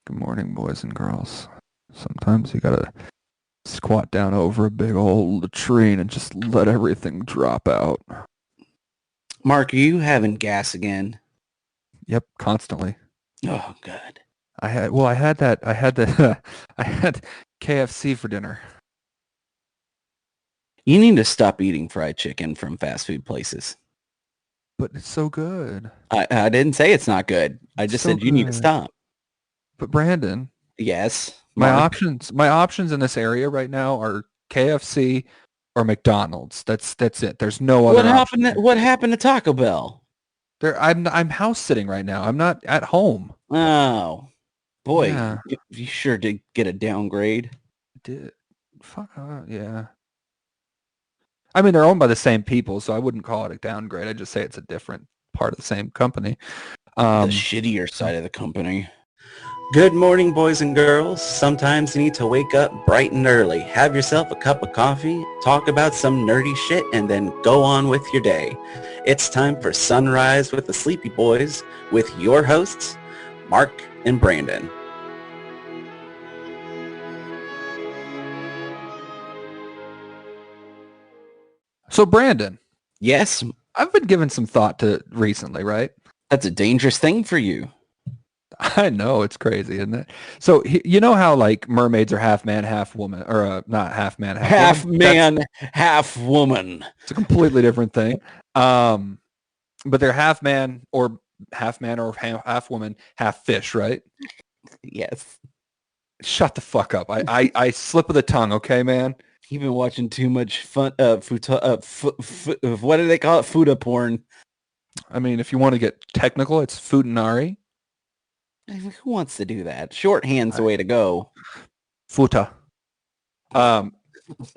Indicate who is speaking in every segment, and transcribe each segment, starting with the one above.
Speaker 1: Good morning, boys and girls. Sometimes you gotta squat down over a big old latrine and just let everything drop out.
Speaker 2: Mark, are you having gas again?
Speaker 1: Yep, constantly.
Speaker 2: Oh, God.
Speaker 1: I had the I had KFC for dinner.
Speaker 2: You need to stop eating fried chicken from fast food places.
Speaker 1: But it's so good.
Speaker 2: I didn't say it's not good. I
Speaker 1: It's
Speaker 2: just
Speaker 1: so
Speaker 2: said you need to
Speaker 1: good.
Speaker 2: stop.
Speaker 1: But Brandon,
Speaker 2: Yes,
Speaker 1: my
Speaker 2: Mark.
Speaker 1: options in this area right now are KFC or McDonald's. That's it. There's no
Speaker 2: What
Speaker 1: other option.
Speaker 2: happened? What happened to Taco Bell?
Speaker 1: I'm house sitting right now. I'm not at home.
Speaker 2: Oh, boy,
Speaker 1: Yeah.
Speaker 2: you sure did get a downgrade.
Speaker 1: Did fuck yeah. I mean, they're owned by the same people, so I wouldn't call it a downgrade. I'd just say it's a different part of the same company.
Speaker 2: The shittier side of the company. Good morning, boys and girls. Sometimes you need to wake up bright and early, have yourself a cup of coffee, talk about some nerdy shit, and then go on with your day. It's time for Sunrise with the Sleepy Boys with your hosts, Mark and Brandon.
Speaker 1: So, Brandon,
Speaker 2: Yes,
Speaker 1: I've been giving some thought to recently, right?
Speaker 2: that's a dangerous thing for you.
Speaker 1: I know it's crazy, isn't it? So you know how like mermaids are half man, half woman, or not half man, half
Speaker 2: Half
Speaker 1: woman.
Speaker 2: man, half woman.
Speaker 1: It's a completely different thing. But they're half man or half woman, half fish, right?
Speaker 2: Yes.
Speaker 1: Shut the fuck up. I slip of the tongue, okay, man?
Speaker 2: You've been watching too much fun, what do they call it? Fuda porn.
Speaker 1: I mean, if you want to get technical, it's futanari.
Speaker 2: Who wants to do that? Shorthand's the way to go.
Speaker 1: Futa.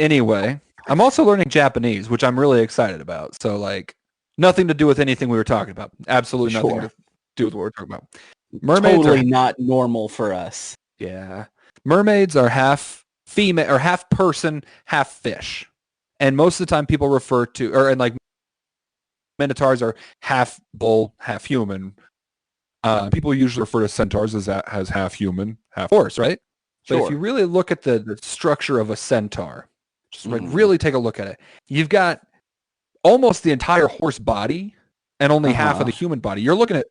Speaker 1: Anyway, I'm also learning Japanese, which I'm really excited about. So like nothing to do with anything we were talking about. Absolutely nothing to do with what we're talking about.
Speaker 2: Mermaids totally not normal for us.
Speaker 1: Yeah. Mermaids are half female or half person, half fish. And most of the time people refer to and like minotaurs are half bull, half human. People usually refer to centaurs as half human, half horse, right? But if you really look at the structure of a centaur, just like really take a look at it, you've got almost the entire horse body and only half of the human body. You're looking at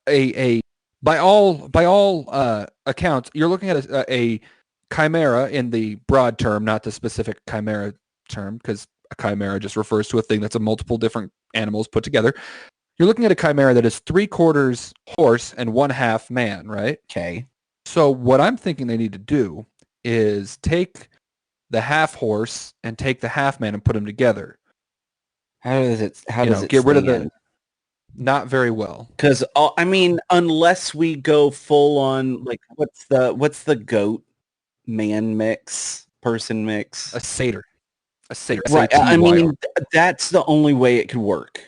Speaker 1: a by all accounts, you're looking at a chimera in the broad term, not the specific chimera term, because a chimera just refers to a thing that's a multiple different animals put together. You're looking at a chimera that is 3/4 horse and 1/2 man, right?
Speaker 2: Okay.
Speaker 1: So what I'm thinking they need to do is take the half horse and take the half man and put them together.
Speaker 2: How does it
Speaker 1: get rid of the not very well?
Speaker 2: Because I mean, unless we go full on, like, what's the goat man mix, person mix?
Speaker 1: A satyr.
Speaker 2: Right. I mean, that's the only way it could work.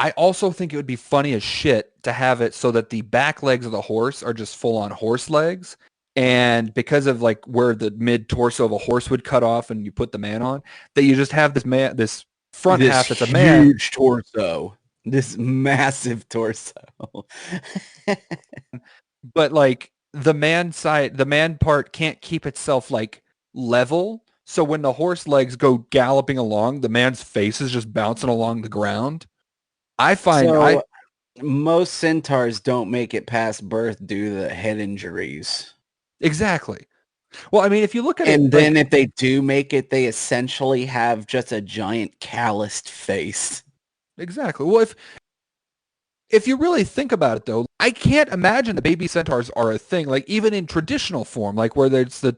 Speaker 1: I also think it would be funny as shit to have it so that the back legs of the horse are just full on horse legs. And because of like where the mid torso of a horse would cut off and you put the man on, that you just have this front half that's a man.
Speaker 2: Huge torso. This massive torso.
Speaker 1: But like the man part can't keep itself like level. So when the horse legs go galloping along, the man's face is just bouncing along the ground. I find
Speaker 2: most centaurs don't make it past birth due to the head injuries.
Speaker 1: Exactly. Well, I mean, if you look at
Speaker 2: and then if they do make it, they essentially have just a giant calloused face.
Speaker 1: Exactly. Well, if you really think about it, though, I can't imagine the baby centaurs are a thing. Like even in traditional form, like where there's the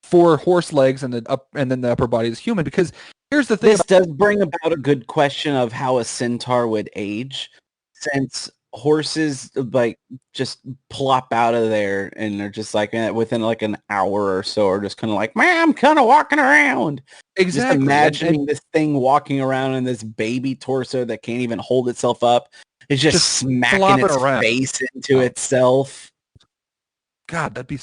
Speaker 1: 4 horse legs and then the upper body is human. Because here's the thing:
Speaker 2: this does bring about a good question of how a centaur would age, since horses like just plop out of there and they're just like within like an hour or so are just kind of like, man, I'm kind of walking around.
Speaker 1: Exactly.
Speaker 2: Just imagining this thing walking around in this baby torso that can't even hold itself up. It's just smacking its face into itself.
Speaker 1: God, that'd be...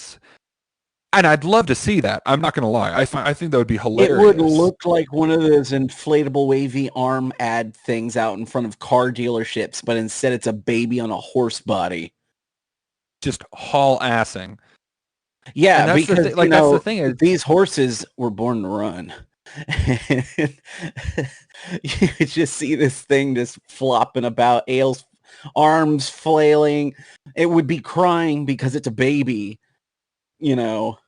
Speaker 1: And I'd love to see that. I'm not going to lie. I think that would be hilarious.
Speaker 2: It would look like one of those inflatable wavy arm ad things out in front of car dealerships, but instead it's a baby on a horse body.
Speaker 1: just haul assing.
Speaker 2: Yeah,
Speaker 1: And that's the
Speaker 2: because
Speaker 1: thing. Like that's the thing is,
Speaker 2: these horses were born to run. You just see this thing just flopping about, Ailes arms flailing. It would be crying because it's a baby, you know.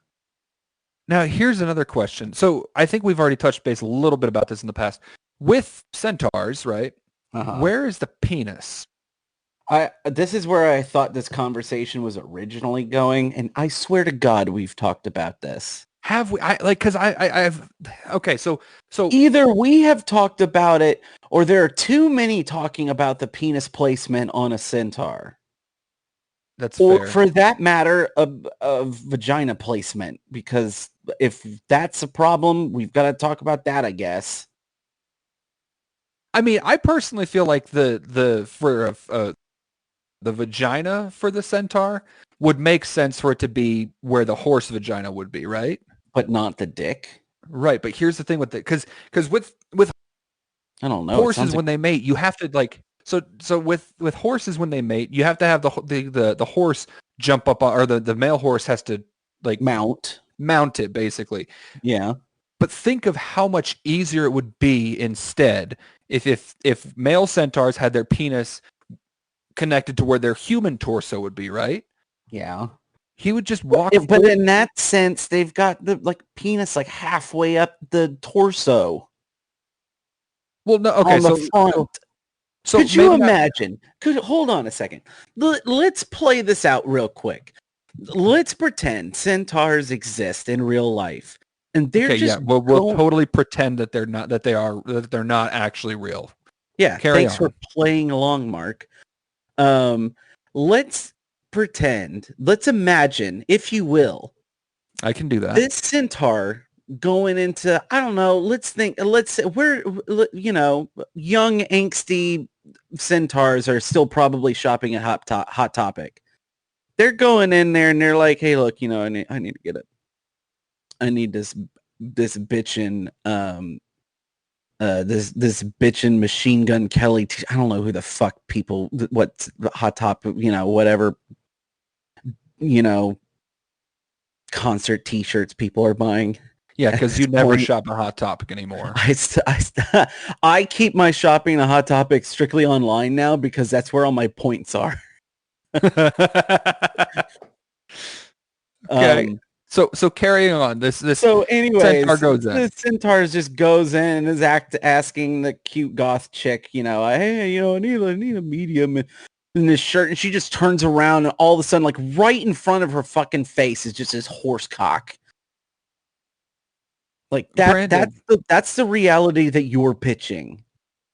Speaker 1: now here's another question. So I think we've already touched base a little bit about this in the past. With centaurs, right?
Speaker 2: Uh-huh.
Speaker 1: Where is the penis?
Speaker 2: This is where I thought this conversation was originally going, and I swear to God we've talked about this.
Speaker 1: Have we? I like because I've okay. So
Speaker 2: Either we have talked about it, or there are too many talking about the penis placement on a centaur.
Speaker 1: that's
Speaker 2: Or
Speaker 1: fair.
Speaker 2: for that matter, of vagina placement, because if that's a problem, we've got to talk about that, I guess.
Speaker 1: I mean, I personally feel like the vagina for the centaur would make sense for it to be where the horse vagina would be, right?
Speaker 2: But not the dick.
Speaker 1: Right. But here's the thing with it, because with
Speaker 2: I don't know.
Speaker 1: horses when they mate, you have to like so with horses when they mate, you have to have the horse jump up on, or the male horse has to like
Speaker 2: mount
Speaker 1: it basically.
Speaker 2: Yeah.
Speaker 1: But think of how much easier it would be instead if male centaurs had their penis connected to where their human torso would be, right?
Speaker 2: Yeah.
Speaker 1: He would just walk.
Speaker 2: But in that sense, they've got the like penis like halfway up the torso.
Speaker 1: Well, no, okay,
Speaker 2: on the front.
Speaker 1: So
Speaker 2: could you imagine? Hold on a second. Let's play this out real quick. Let's pretend centaurs exist in real life, and they're just
Speaker 1: we'll totally pretend that they're not actually real.
Speaker 2: Yeah, thanks for playing along, Mark. Let's pretend. Let's imagine, if you will.
Speaker 1: I can do that.
Speaker 2: This centaur going into, I don't know, let's say we're, young angsty centaurs are still probably shopping at Hot Topic. They're going in there and they're like, hey, look, I need to get it. I need this bitchin' this bitchin' Machine Gun Kelly. I don't know who the fuck people, what Hot Topic, whatever, concert t-shirts people are buying.
Speaker 1: Yeah, because you never shop at Hot Topic anymore.
Speaker 2: I keep my shopping at Hot Topic strictly online now because that's where all my points are.
Speaker 1: Okay. So carrying on this.
Speaker 2: So anyways,
Speaker 1: centaur goes in.
Speaker 2: This centaur just goes in and is asking the cute goth chick, hey, I need a medium in this shirt, and she just turns around and all of a sudden, like right in front of her fucking face, is just this horse cock. Like that. Brandon, that's the reality that you're pitching.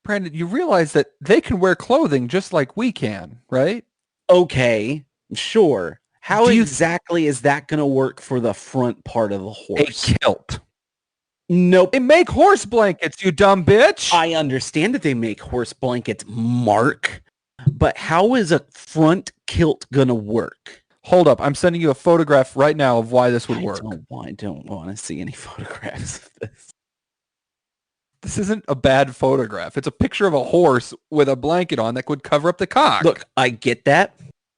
Speaker 1: Brandon, you realize that they can wear clothing just like we can, right?
Speaker 2: Okay, sure. How exactly is that going to work for the front part of the horse?
Speaker 1: A kilt.
Speaker 2: Nope.
Speaker 1: They make horse blankets, you dumb bitch.
Speaker 2: I understand that they make horse blankets, Mark. But how is a front kilt going to work?
Speaker 1: Hold up. I'm sending you a photograph right now of why this would work.
Speaker 2: I don't want to see any photographs of this.
Speaker 1: This isn't a bad photograph. It's a picture of a horse with a blanket on that could cover up the cock.
Speaker 2: Look, I get that.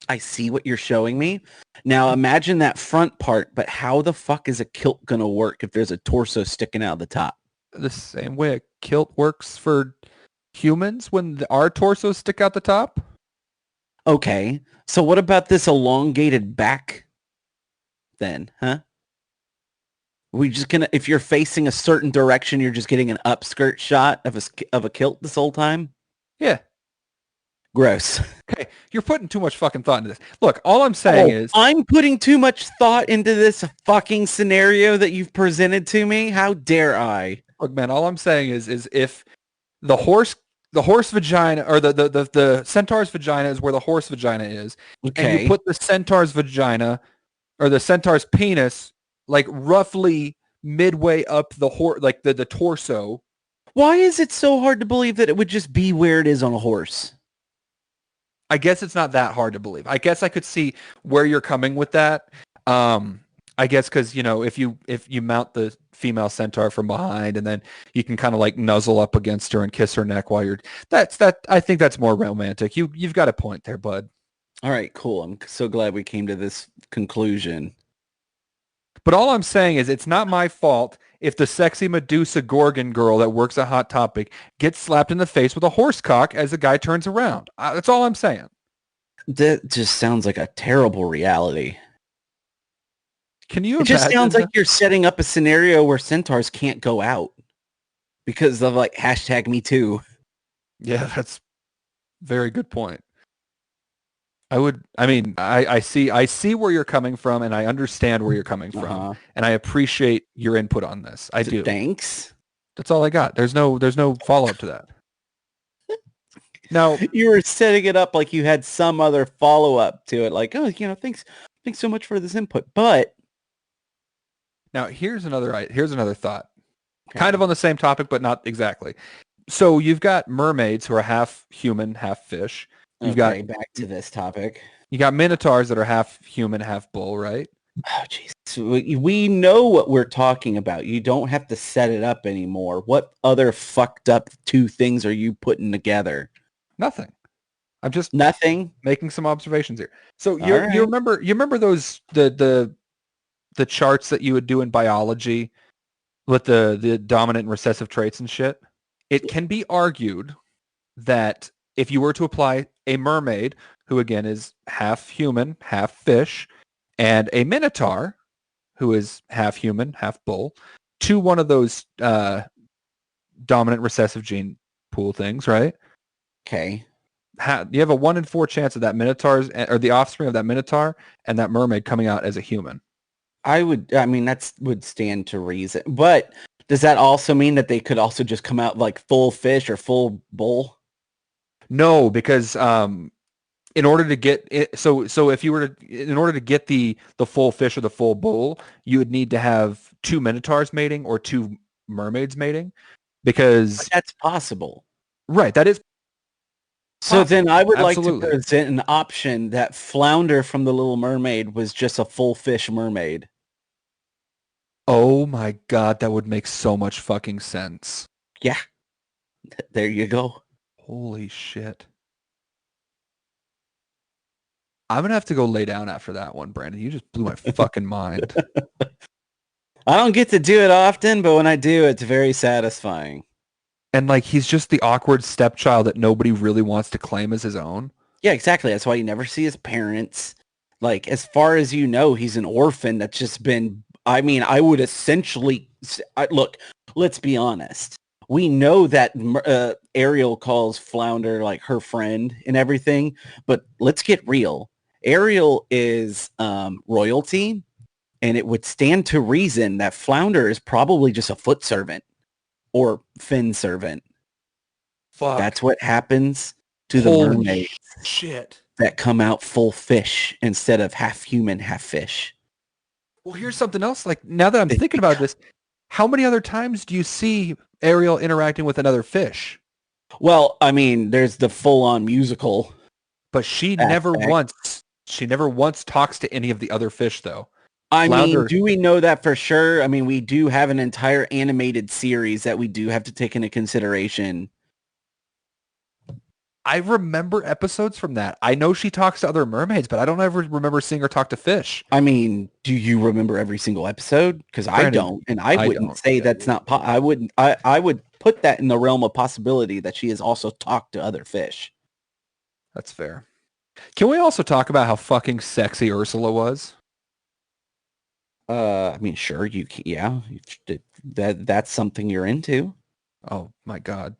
Speaker 2: I see what you're showing me. Now imagine that front part, but how the fuck is a kilt going to work if there's a torso sticking out of the top?
Speaker 1: The same way a kilt works for humans when our torsos stick out the top?
Speaker 2: Okay. So what about this elongated back then, huh? We just gonna, if you're facing a certain direction, you're just getting an upskirt shot of a kilt this whole time?
Speaker 1: Yeah.
Speaker 2: Gross.
Speaker 1: Okay, you're putting too much fucking thought into this. Look, all I'm saying is...
Speaker 2: I'm putting too much thought into this fucking scenario that you've presented to me? How dare I?
Speaker 1: Look, man, all I'm saying is if the horse vagina, or the centaur's vagina is where the horse vagina is,
Speaker 2: okay,
Speaker 1: and you put the centaur's vagina, or the centaur's penis, like roughly midway up the torso.
Speaker 2: Why is it so hard to believe that it would just be where it is on a horse?
Speaker 1: I guess it's not that hard to believe. I guess I could see where you're coming with that. I guess because, if you mount the female centaur from behind and then you can kind of like nuzzle up against her and kiss her neck while I think that's more romantic. You've got a point there, bud.
Speaker 2: All right, cool. I'm so glad we came to this conclusion.
Speaker 1: But all I'm saying is it's not my fault if the sexy Medusa Gorgon girl that works at Hot Topic gets slapped in the face with a horse cock as the guy turns around. That's all I'm saying.
Speaker 2: That just sounds like a terrible reality.
Speaker 1: Can you
Speaker 2: It just sounds like
Speaker 1: imagine?
Speaker 2: you're setting up a scenario where centaurs can't go out because of like hashtag me too.
Speaker 1: Yeah, that's a very good point. I see where you're coming from and I understand where you're coming from
Speaker 2: Uh-huh.
Speaker 1: and I appreciate your input on this. I do.
Speaker 2: Thanks.
Speaker 1: That's all I got. There's no follow-up to that. Now,
Speaker 2: You were setting it up like you had some other follow-up to it, like, oh, thanks so much for this input. But
Speaker 1: here's another thought. Kind of
Speaker 2: okay,
Speaker 1: on the same topic, but not exactly. So you've got mermaids who are half human, half fish. You've got
Speaker 2: okay, back to this topic.
Speaker 1: you got minotaurs that are half human, half bull, right?
Speaker 2: Oh, jeez. So we know what we're talking about. You don't have to set it up anymore. What other fucked up two things are you putting together?
Speaker 1: Nothing. I'm just
Speaker 2: Nothing.
Speaker 1: making some observations here. So
Speaker 2: All
Speaker 1: you
Speaker 2: right.
Speaker 1: remember those the charts that you would do in biology with the dominant and recessive traits and shit? It can be argued that if you were to apply a mermaid, who again is half human, half fish, and a minotaur, who is half human, half bull, to one of those dominant recessive gene pool things, right?
Speaker 2: Okay.
Speaker 1: You have a 1 in 4 chance of that minotaur's or the offspring of that minotaur and that mermaid coming out as a human.
Speaker 2: I mean, that's would stand to reason. But does that also mean that they could also just come out like full fish or full bull?
Speaker 1: No, because in order to get it, so if you were to in order to get the full fish or the full bull, you would need to have two minotaurs mating or two mermaids mating,
Speaker 2: But
Speaker 1: because
Speaker 2: that's possible.
Speaker 1: right, that is
Speaker 2: So then
Speaker 1: possible,
Speaker 2: I would like to
Speaker 1: absolutely.
Speaker 2: present an option that Flounder from The Little Mermaid was just a full fish mermaid.
Speaker 1: Oh my god, that would make so much fucking sense.
Speaker 2: Yeah, there you go.
Speaker 1: Holy shit. I'm gonna have to go lay down after that one, Brandon. You just blew my fucking mind.
Speaker 2: I don't get to do it often, but when I do, it's very satisfying.
Speaker 1: And like he's just the awkward stepchild that nobody really wants to claim as his own.
Speaker 2: Yeah, exactly. That's why you never see his parents. Like, as far as you know, he's an orphan that's just been, I mean, I would essentially, look, let's be honest. We know that Ariel calls Flounder like her friend and everything, but let's get real. Ariel is royalty, and it would stand to reason that Flounder is probably just a foot servant or fin servant.
Speaker 1: Fuck.
Speaker 2: That's what happens to the
Speaker 1: Holy
Speaker 2: mermaid
Speaker 1: shit.
Speaker 2: that come out full fish instead of half human, half fish.
Speaker 1: Well, here's something else. Like now that I'm
Speaker 2: It
Speaker 1: thinking about this, how many other times do you see Ariel interacting with another fish?
Speaker 2: Well, I mean, there's the full-on musical
Speaker 1: But she never
Speaker 2: aspect.
Speaker 1: once she never once talks to any of the other fish though.
Speaker 2: I mean,
Speaker 1: Flounder,
Speaker 2: do we know that for sure? I mean, we do have an entire animated series that we do have to take into consideration.
Speaker 1: I remember episodes from that. I know she talks to other mermaids, but I don't ever remember seeing her talk to fish.
Speaker 2: I mean, do you remember every single episode? Because I
Speaker 1: Brandon,
Speaker 2: don't, and I
Speaker 1: I
Speaker 2: wouldn't
Speaker 1: don't.
Speaker 2: say that's not. I wouldn't. I would put that in the realm of possibility that she has also talked to other fish.
Speaker 1: That's fair. Can we also talk about how fucking sexy Ursula was?
Speaker 2: I mean, sure, yeah, that's something you're into.
Speaker 1: Oh my god.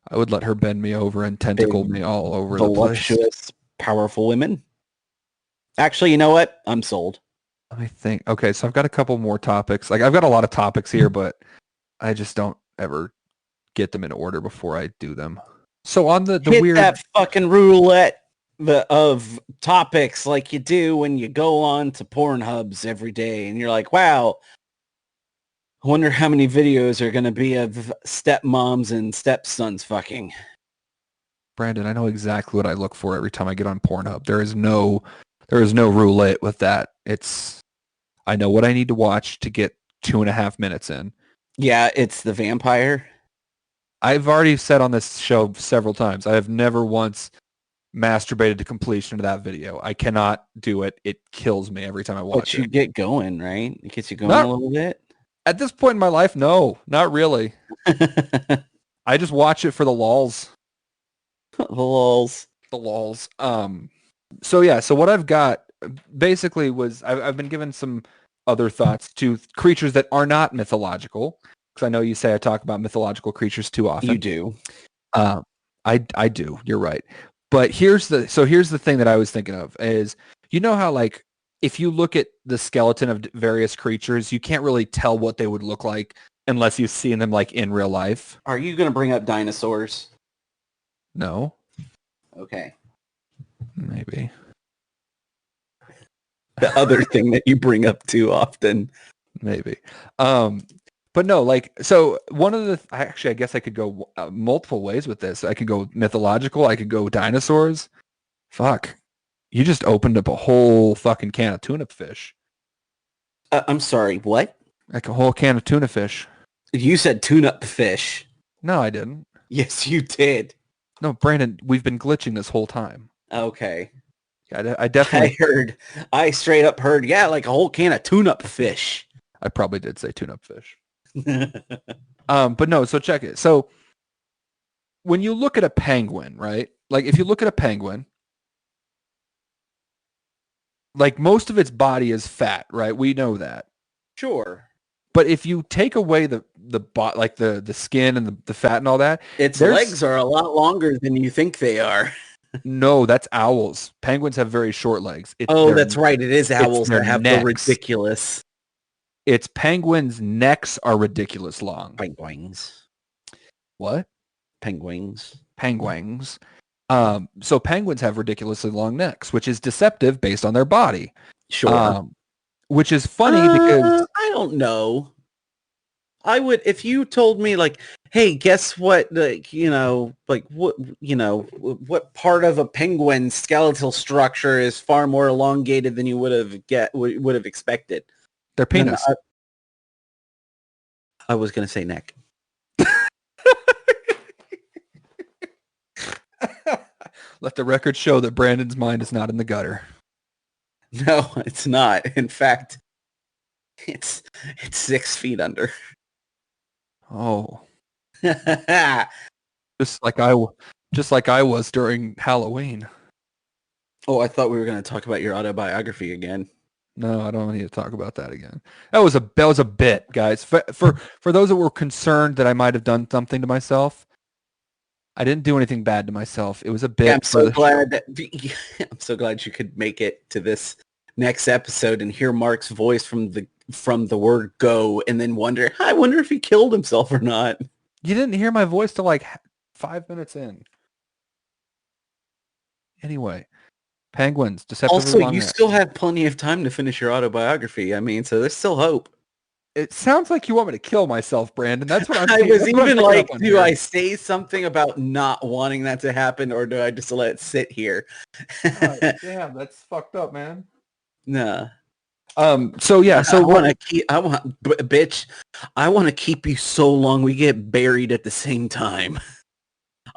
Speaker 1: I would let her bend me over and tentacle
Speaker 2: Big,
Speaker 1: me all over the place.
Speaker 2: voluptuous, powerful women. Actually, you know what? I'm sold.
Speaker 1: I think okay, so I've got a couple more topics. Like I've got a lot of topics here, but I just don't ever get them in order before I do them. So on the
Speaker 2: Hit
Speaker 1: weird
Speaker 2: that fucking roulette of topics like you do when you go on to Pornhubs every day and you're like, wow, I wonder how many videos are going to be of stepmoms and stepsons fucking.
Speaker 1: Brandon, I know exactly what I look for every time I get on Pornhub. There is no roulette with that. It's I know what I need to watch to get 2.5 minutes in.
Speaker 2: Yeah, it's the vampire.
Speaker 1: I've already said on this show several times, I have never once masturbated to completion of that video. I cannot do it. It kills me every time I
Speaker 2: But
Speaker 1: watch
Speaker 2: you
Speaker 1: it.
Speaker 2: get going, right? It gets you going a
Speaker 1: Not
Speaker 2: little bit.
Speaker 1: at this point in my life, no, not really.
Speaker 2: The
Speaker 1: I just watch it for the lols.
Speaker 2: lols.
Speaker 1: The lols. So yeah, so what I've got basically was I've been given some other thoughts to creatures that are not mythological, because I know you say I talk about mythological creatures too often.
Speaker 2: You do.
Speaker 1: I do. You're right. But here's the thing that I was thinking of is, you know how like if you look at the skeleton of various creatures, you can't really tell what they would look like unless you've seen them like in real life.
Speaker 2: Are you going to bring up dinosaurs?
Speaker 1: No,
Speaker 2: Okay.
Speaker 1: maybe.
Speaker 2: The other thing that you bring up too often.
Speaker 1: Maybe. But no, like, so one of the, actually, I guess I could go multiple ways with this. I could go mythological. I could go dinosaurs. Fuck. You just opened up a whole fucking can of tuna fish.
Speaker 2: I'm sorry, what?
Speaker 1: Like a whole can of tuna fish.
Speaker 2: You said tune-up fish.
Speaker 1: No, I didn't.
Speaker 2: Yes, you did.
Speaker 1: No, Brandon, we've been glitching this whole time.
Speaker 2: Okay.
Speaker 1: I definitely.
Speaker 2: I straight up heard, yeah, like a whole can of tune-up fish.
Speaker 1: I probably did say tune-up fish. But no, so check it. So when you look at a penguin, right? Like if you look at a penguin, like most of its body is fat, right? We know that.
Speaker 2: Sure.
Speaker 1: But if you take away the skin and the fat and all that,
Speaker 2: Its legs are a lot longer than you think they are.
Speaker 1: No, that's owls. Penguins have very short legs.
Speaker 2: That's right. It is owls that have
Speaker 1: necks.
Speaker 2: the ridiculous.
Speaker 1: It's penguins' necks are ridiculous long.
Speaker 2: Penguins.
Speaker 1: What?
Speaker 2: Penguins.
Speaker 1: Penguins. So penguins have ridiculously long necks, which is deceptive based on their body.
Speaker 2: Sure.
Speaker 1: Which is funny because
Speaker 2: I don't know. I would, if you told me like, hey, guess what? Like, what part of a penguin's skeletal structure is far more elongated than you would have expected?
Speaker 1: Their penis.
Speaker 2: I was gonna say neck.
Speaker 1: Let the record show that Brandon's mind is not in the gutter.
Speaker 2: No, it's not. In fact, it's 6 feet under.
Speaker 1: Oh. just like I was during Halloween.
Speaker 2: Oh, I thought we were going to talk about your autobiography again.
Speaker 1: No, I don't need to talk about that again. That was a bit, guys. For those that were concerned that I might have done something to myself, I didn't do anything bad to myself. It was a bit.
Speaker 2: Yeah, I'm so glad I'm so glad you could make it to this next episode and hear Mark's voice from the word go, and then I wonder if he killed himself or not.
Speaker 1: You didn't hear my voice till like 5 minutes in. Anyway, penguins, deceptively
Speaker 2: also,
Speaker 1: long
Speaker 2: you
Speaker 1: necks.
Speaker 2: still have plenty of time to finish your autobiography. I mean, so there's still hope.
Speaker 1: It sounds like you want me to kill myself, Brandon. That's what I'm
Speaker 2: I was even like, do
Speaker 1: here.
Speaker 2: I say something about not wanting that to happen, or do I just let it sit here?
Speaker 1: Damn, that's fucked up, man.
Speaker 2: Nah.
Speaker 1: So yeah, so
Speaker 2: I want to keep you so long we get buried at the same time.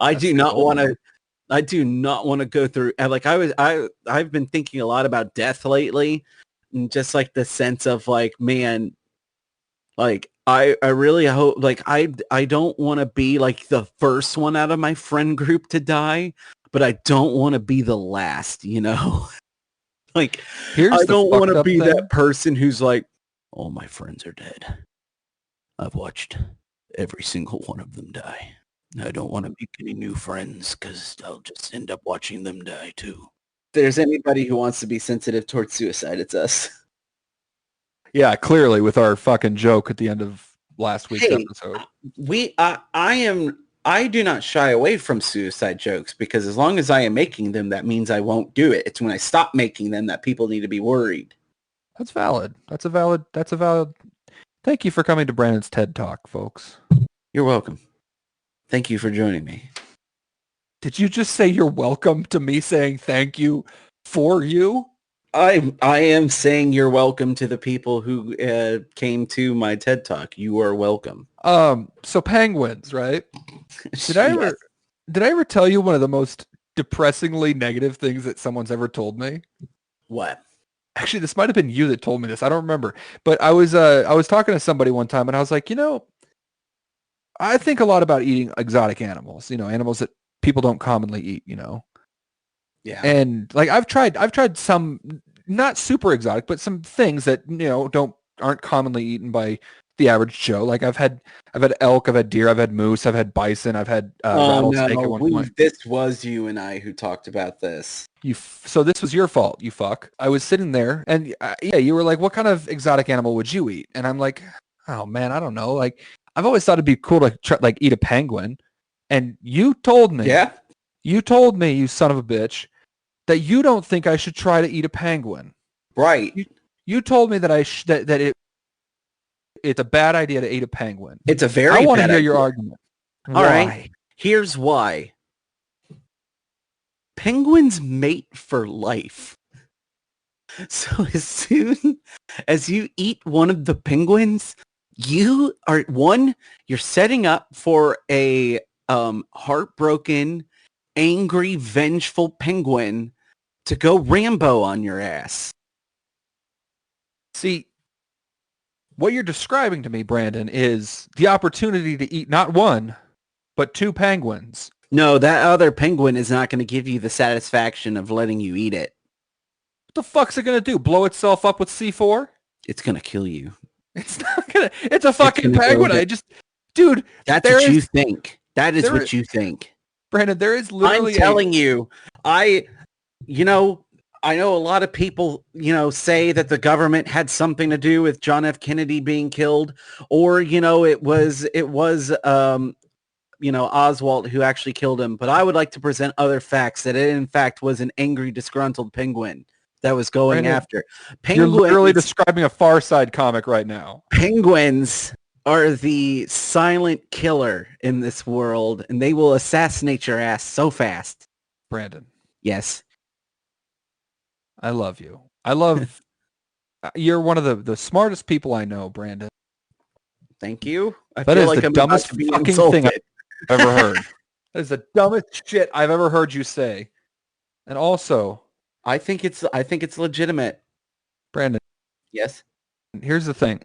Speaker 2: I do not want to go through, like I've been thinking a lot about death lately, and just like the sense of like, man, like I really hope, like I don't want to be like the first one out of my friend group to die, but I don't want to be the last, you know? Like, I don't want to be that person who's like, all my friends are dead. I've watched every single one of them die. I don't want to make any new friends because I'll just end up watching them die too. If there's anybody who wants to be sensitive towards suicide, it's us.
Speaker 1: Yeah, clearly with our fucking joke at the end of last week's episode.
Speaker 2: I do not shy away from suicide jokes because as long as I am making them, that means I won't do it. It's when I stop making them that people need to be worried.
Speaker 1: That's valid. That's a valid. Thank you for coming to Brandon's TED Talk, folks.
Speaker 2: You're welcome. Thank you for joining me.
Speaker 1: Did you just say you're welcome to me saying thank you for you?
Speaker 2: I am saying you're welcome to the people who came to my TED Talk. You are welcome.
Speaker 1: So penguins, right? Did I ever tell you one of the most depressingly negative things that someone's ever told me?
Speaker 2: What?
Speaker 1: Actually, this might have been you that told me this. I don't remember. But I was talking to somebody one time and I was like, I think a lot about eating exotic animals, animals that people don't commonly eat.
Speaker 2: Yeah.
Speaker 1: And like I've tried some not super exotic, but some things that, aren't commonly eaten by the average Joe. Like I've had elk, I've had deer, I've had moose, I've had bison, I've had
Speaker 2: Oh
Speaker 1: rattlesnake at
Speaker 2: no,
Speaker 1: one point.
Speaker 2: this was you and I who talked about this.
Speaker 1: So this was your fault, you fuck. I was sitting there and yeah, you were like, what kind of exotic animal would you eat? And I'm like, oh man, I don't know. Like I've always thought it'd be cool to try, like eat a penguin. And you told me,
Speaker 2: Yeah?
Speaker 1: you son of a bitch, that you don't think I should try to eat a penguin.
Speaker 2: Right.
Speaker 1: You told me that it's a bad idea to eat a penguin.
Speaker 2: It's a very
Speaker 1: I want to
Speaker 2: bad
Speaker 1: hear your
Speaker 2: idea.
Speaker 1: argument.
Speaker 2: All
Speaker 1: Why?
Speaker 2: right. Here's why. Penguins mate for life. So as soon as you eat one of the penguins, you're setting up for a heartbroken, angry, vengeful penguin to go Rambo on your ass.
Speaker 1: See, what you're describing to me, Brandon, is the opportunity to eat not one, but two penguins.
Speaker 2: No, that other penguin is not going to give you the satisfaction of letting you eat it.
Speaker 1: What the fuck's it gonna do? Blow itself up with C4?
Speaker 2: It's going to kill you.
Speaker 1: It's not gonna. It's a fucking
Speaker 2: gonna
Speaker 1: penguin.
Speaker 2: go
Speaker 1: Dude.
Speaker 2: That's what you think. That is what you think.
Speaker 1: Brandon, there is literally.
Speaker 2: I'm telling you, I know a lot of people, say that the government had something to do with John F. Kennedy being killed, or it was Oswald who actually killed him. But I would like to present other facts that it in fact was an angry, disgruntled penguin that was going
Speaker 1: Brandon,
Speaker 2: after.
Speaker 1: You're literally describing a Far Side comic right now.
Speaker 2: Penguins are the silent killer in this world, and they will assassinate your ass so fast.
Speaker 1: Brandon.
Speaker 2: Yes.
Speaker 1: I love you. You're one of the smartest people I know, Brandon.
Speaker 2: Thank you.
Speaker 1: That is the dumbest fucking thing I've ever heard. That is the dumbest shit I've ever heard you say. And also,
Speaker 2: I think it's legitimate.
Speaker 1: Brandon.
Speaker 2: Yes.
Speaker 1: Here's the thing.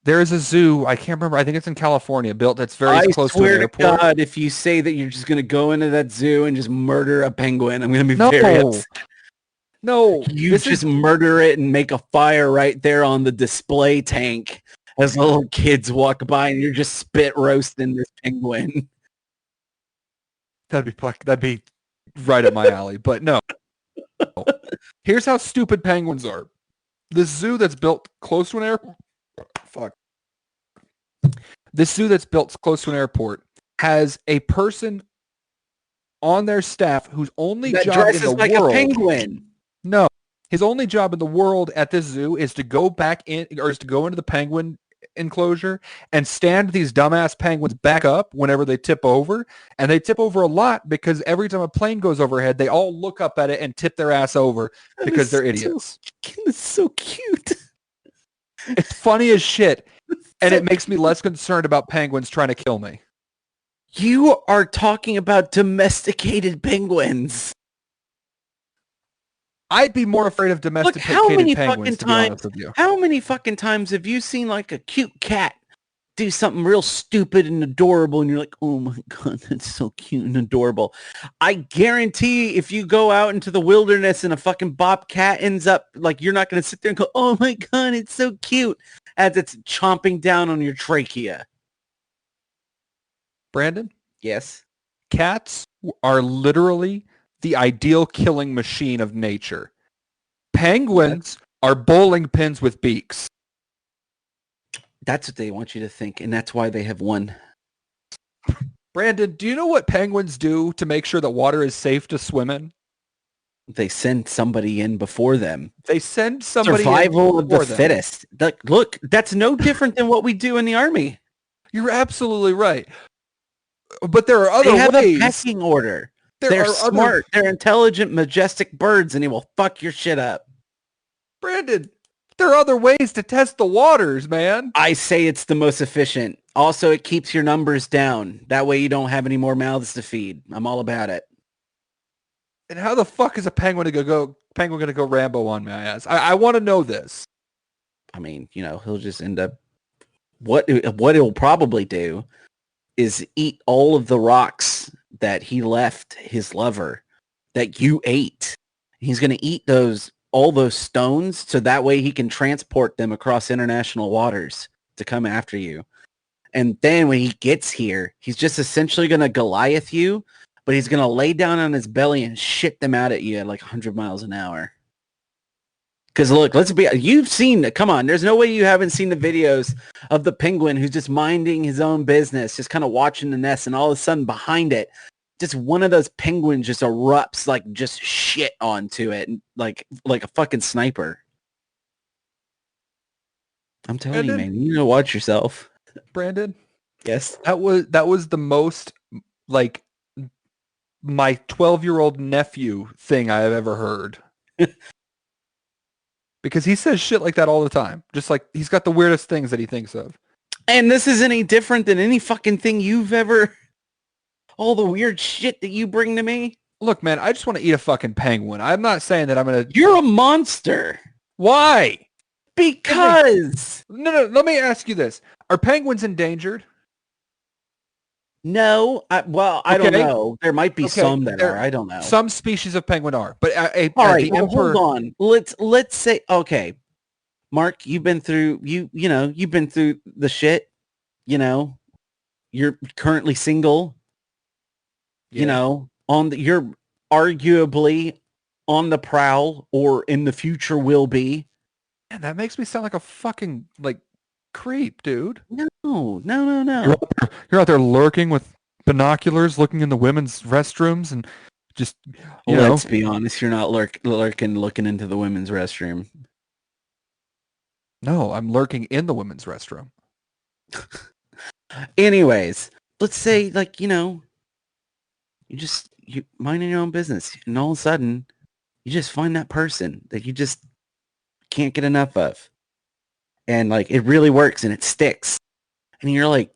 Speaker 1: There is a zoo, I can't remember, I think it's in California, built that's very close to an airport.
Speaker 2: I swear to God, if you say that you're just going to go into that zoo and just murder a penguin, I'm going to be very upset.
Speaker 1: No.
Speaker 2: You just murder it and make a fire right there on the display tank as little kids walk by and you're just spit roasting this penguin.
Speaker 1: That'd be right up my alley, but no. Here's how stupid penguins are. The zoo that's built close to an airport. Fuck. This zoo that's built close to an airport has a person on their staff whose only job in the
Speaker 2: like
Speaker 1: world.
Speaker 2: A penguin.
Speaker 1: No, his only job in the world at this zoo is to go back in, or is to go into the penguin enclosure and stand these dumbass penguins back up whenever they tip over. And they tip over a lot because every time a plane goes overhead, they all look up at it and tip their ass over because they're idiots.
Speaker 2: It's so cute.
Speaker 1: It's funny as shit. And it makes me less concerned about penguins trying to kill me.
Speaker 2: You are talking about domesticated penguins.
Speaker 1: I'd be more afraid of domesticated penguins, to be honest with you.
Speaker 2: How many fucking times have you seen like a cute cat do something real stupid and adorable and you're like, oh my God, that's so cute and adorable. I guarantee if you go out into the wilderness and a fucking bobcat ends up, like, you're not going to sit there and go, oh my God, it's so cute, as it's chomping down on your trachea.
Speaker 1: Brandon?
Speaker 2: Yes?
Speaker 1: Cats are literally the ideal killing machine of nature. Penguins are bowling pins with beaks.
Speaker 2: That's what they want you to think, and that's why they have won.
Speaker 1: Brandon, do you know what penguins do to make sure that water is safe to swim in?
Speaker 2: They send somebody in before them.
Speaker 1: They send somebody
Speaker 2: Survival
Speaker 1: in
Speaker 2: of the
Speaker 1: them.
Speaker 2: fittest. Look, that's no different than what we do in the army.
Speaker 1: You're absolutely right. But there are other
Speaker 2: ways. They have a
Speaker 1: ways.
Speaker 2: pecking order. They're smart. They're intelligent, majestic birds, and they will fuck your shit up.
Speaker 1: Brandon, there are other ways to test the waters, man.
Speaker 2: I say it's the most efficient. Also, it keeps your numbers down. That way you don't have any more mouths to feed. I'm all about it.
Speaker 1: And how the fuck is a penguin going to go Rambo on my ass? I want to know this.
Speaker 2: I mean, he'll just end up what he'll probably do is eat all of the rocks that he left his lover that you ate. He's going to eat all those stones so that way he can transport them across international waters to come after you. And then when he gets here, he's just essentially going to Goliath you, but he's going to lay down on his belly and shit them out at you at like 100 miles an hour. Because look, you've seen, come on, there's no way you haven't seen the videos of the penguin who's just minding his own business, just kind of watching the nest, and all of a sudden behind it, just one of those penguins just erupts, like just shit onto it, like a fucking sniper. I'm telling you, man, you need to watch yourself.
Speaker 1: Brandon?
Speaker 2: Yes.
Speaker 1: That was the most, like, my 12-year-old nephew thing I have ever heard. Because he says shit like that all the time. Just like he's got the weirdest things that he thinks of.
Speaker 2: And this is any different than any fucking thing you've ever... All the weird shit that you bring to me.
Speaker 1: Look, man, I just want to eat a fucking penguin. I'm not saying that I'm going to...
Speaker 2: You're a monster.
Speaker 1: Why?
Speaker 2: Because...
Speaker 1: No, let me ask you this. Are penguins endangered?
Speaker 2: No, I don't know. There might be some that are. I don't know.
Speaker 1: Some species of penguin are, but
Speaker 2: all right. Hold on. Let's say okay, Mark, you've been through you've been through the shit. You're currently single.
Speaker 1: Yeah.
Speaker 2: You're arguably on the prowl, or in the future will be.
Speaker 1: Man, that makes me sound like a fucking creep, dude.
Speaker 2: No.
Speaker 1: You're out there lurking with binoculars, looking in the women's restrooms, and just
Speaker 2: let's be honest. You're not lurking, looking into the women's restroom.
Speaker 1: No, I'm lurking in the women's restroom.
Speaker 2: Anyways, let's say you minding your own business, and all of a sudden, you just find that person that you just can't get enough of. And it really works and it sticks. And you're like,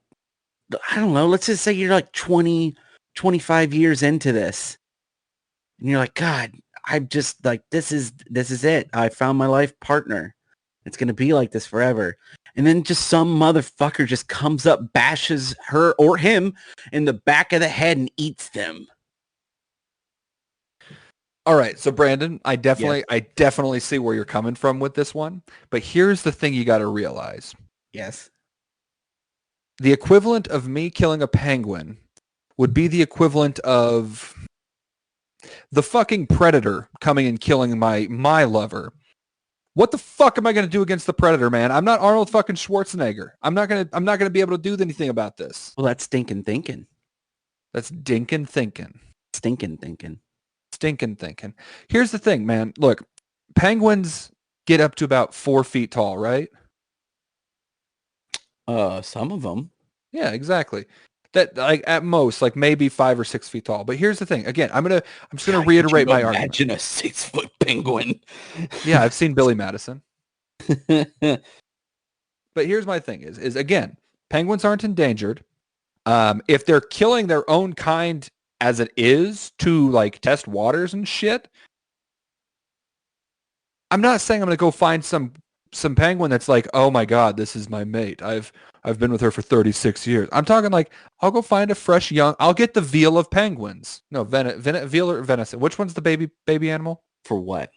Speaker 2: I don't know, let's just say you're like 20, 25 years into this. And you're like, God, I'm just like, this is it. I found my life partner. It's going to be like this forever. And then just some motherfucker just comes up, bashes her or him in the back of the head and eats them.
Speaker 1: All right, so Brandon, I definitely see where you're coming from with this one, but here's the thing you got to realize.
Speaker 2: Yes.
Speaker 1: The equivalent of me killing a penguin would be the equivalent of the fucking predator coming and killing my lover. What the fuck am I going to do against the predator, man? I'm not Arnold fucking Schwarzenegger. I'm not going to be able to do anything about this.
Speaker 2: Well, that's stinking thinking.
Speaker 1: That's dinkin' thinking.
Speaker 2: Stinking thinking.
Speaker 1: Stinking thinking. Here's the thing, man. Look, penguins get up to about 4 feet tall, right?
Speaker 2: Some of them.
Speaker 1: Yeah, exactly. That at most, maybe 5 or 6 feet tall. But here's the thing. Again, I'm just gonna reiterate my argument.
Speaker 2: Imagine a 6-foot penguin.
Speaker 1: Yeah, I've seen Billy Madison. But here's my thing: is again, penguins aren't endangered. If they're killing their own kind as it is to test waters and shit, I'm not saying I'm gonna go find some penguin that's like, oh my god, this is my mate. I've been with her for 36 years. I'm talking I'll go find a fresh young. I'll get the veal of penguins. No, veal or venison. Which one's the baby animal?
Speaker 2: For what?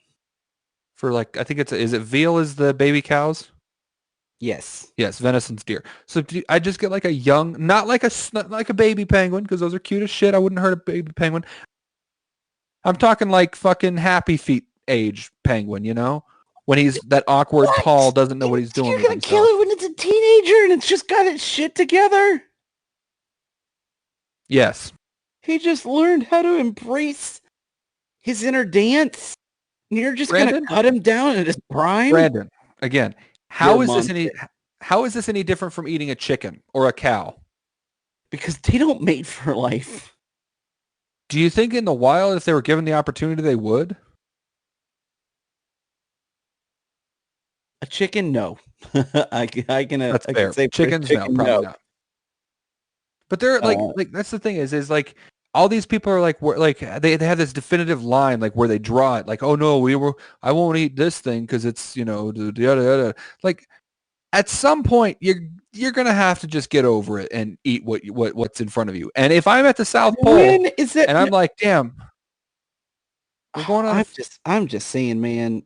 Speaker 1: For I think is it veal is the baby cows?
Speaker 2: Yes.
Speaker 1: Yes, venison's deer. So I just get a young, not like a baby penguin, because those are cute as shit. I wouldn't hurt a baby penguin. I'm talking fucking Happy Feet age penguin, when he's that awkward, tall, doesn't know what he's doing.
Speaker 2: You're gonna kill it when it's a teenager and it's just got its shit together.
Speaker 1: Yes.
Speaker 2: He just learned how to embrace his inner dance. And you're just gonna cut him down at his prime.
Speaker 1: Brandon, again, how is this any different from eating a chicken or a cow?
Speaker 2: Because they don't mate for life.
Speaker 1: Do you think in the wild, if they were given the opportunity, they would?
Speaker 2: A chicken, no.
Speaker 1: That's fair.
Speaker 2: Say
Speaker 1: Chickens, no, probably not. But they're that's the thing is all these people are like, they have this definitive line like where they draw it, like, oh no, I won't eat this thing because it's like at some point you're gonna have to just get over it and eat what's in front of you. And if I'm at the South Pole
Speaker 2: When is it?
Speaker 1: and I'm like, damn, we're going on
Speaker 2: I'm just saying, man.